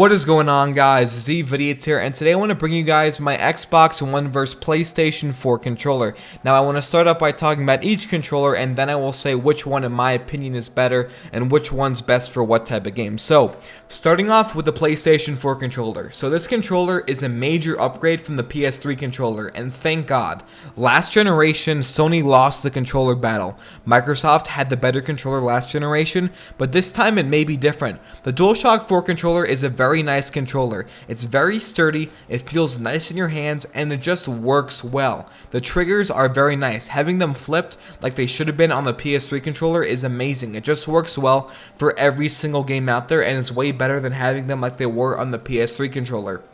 What is going on, guys? zVitiate here, and today I want to bring you guys my Xbox One vs PlayStation 4 controller. Now I want to start up by talking about each controller, and then I will say which one in my opinion is better and which one's best for what type of game. So, starting off with the PlayStation 4 controller. So this controller is a major upgrade from the PS3 controller, and thank God. Last generation, Sony lost the controller battle. Microsoft had the better controller last generation, but this time it may be different. The DualShock 4 controller is a very nice controller. It's very sturdy, it feels nice in your hands, and it just works well. The triggers are very nice. Having them flipped like they should have been on the PS3 controller is amazing. It just works well for every single game out there, and it's way better than having them like they were on the PS3 controller.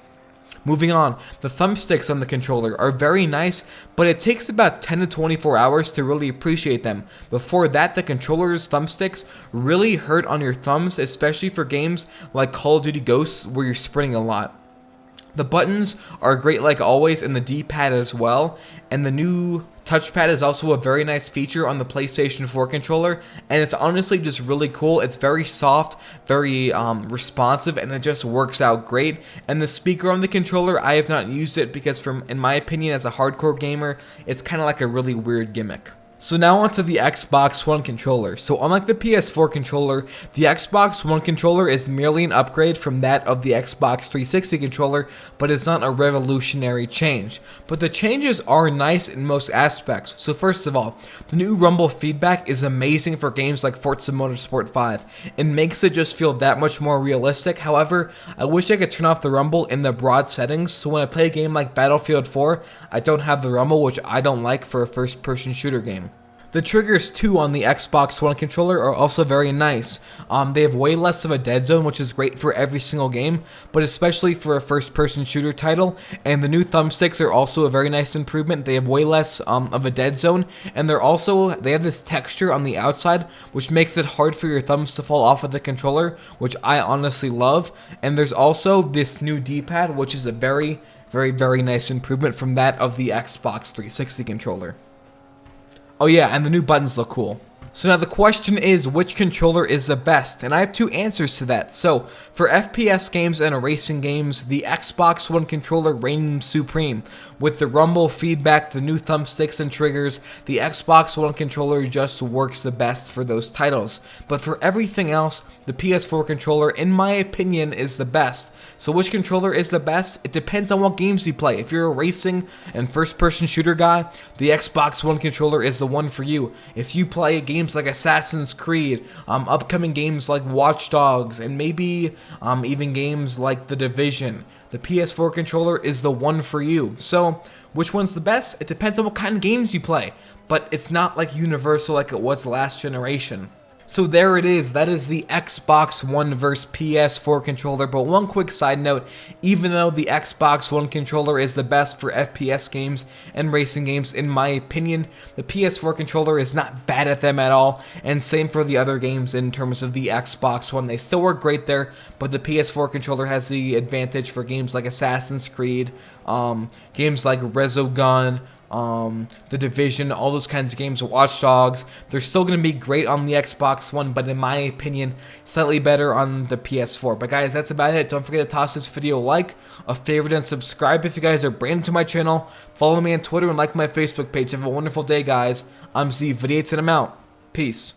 Moving on, the thumbsticks on the controller are very nice, but it takes about 10 to 24 hours to really appreciate them. Before that, the controller's thumbsticks really hurt on your thumbs, especially for games like Call of Duty Ghosts where you're sprinting a lot. The buttons are great like always, and the D-pad as well, and the new touchpad is also a very nice feature on the PlayStation 4 controller, and it's honestly just really cool. It's very soft, very responsive, and it just works out great. And the speaker on the controller, I have not used it because in my opinion as a hardcore gamer, it's kind of like a really weird gimmick. So now onto the Xbox One controller. So unlike the PS4 controller, the Xbox One controller is merely an upgrade from that of the Xbox 360 controller, but it's not a revolutionary change. But the changes are nice in most aspects. So first of all, the new rumble feedback is amazing for games like Forza Motorsport 5. It makes it just feel that much more realistic. However, I wish I could turn off the rumble in the broad settings, so when I play a game like Battlefield 4, I don't have the rumble, which I don't like for a first-person shooter game. The triggers too on the Xbox One controller are also very nice. They have way less of a dead zone, which is great for every single game, but especially for a first-person shooter title. And the new thumbsticks are also a very nice improvement. They have way less of a dead zone, and they have this texture on the outside, which makes it hard for your thumbs to fall off of the controller, which I honestly love. And there's also this new D-pad, which is a very nice improvement from that of the Xbox 360 controller. Oh yeah, and the new buttons look cool. So now the question is, which controller is the best? And I have two answers to that. So, for FPS games and racing games, the Xbox One controller reigns supreme. With the rumble feedback, the new thumbsticks and triggers, the Xbox One controller just works the best for those titles. But for everything else, the PS4 controller, in my opinion, is the best. So which controller is the best? It depends on what games you play. If you're a racing and first-person shooter guy, the Xbox One controller is the one for you. If you play games like Assassin's Creed, upcoming games like Watch Dogs, and maybe even games like The Division, the PS4 controller is the one for you. So, which one's the best? It depends on what kind of games you play, but it's not like universal like it was last generation. So there it is, that is the Xbox One vs PS4 controller. But one quick side note, even though the Xbox One controller is the best for FPS games and racing games, in my opinion, the PS4 controller is not bad at them at all, and same for the other games in terms of the Xbox One. They still work great there, but the PS4 controller has the advantage for games like Assassin's Creed, games like Resogun, The Division, all those kinds of games, Watch Dogs. They're still going to be great on the Xbox One, but in my opinion, slightly better on the PS4. But guys, that's about it. Don't forget to toss this video a like, a favorite, and subscribe if you guys are brand new to my channel. Follow me on Twitter and like my Facebook page. Have a wonderful day, guys. I'm zVitiate, and I'm out. Peace.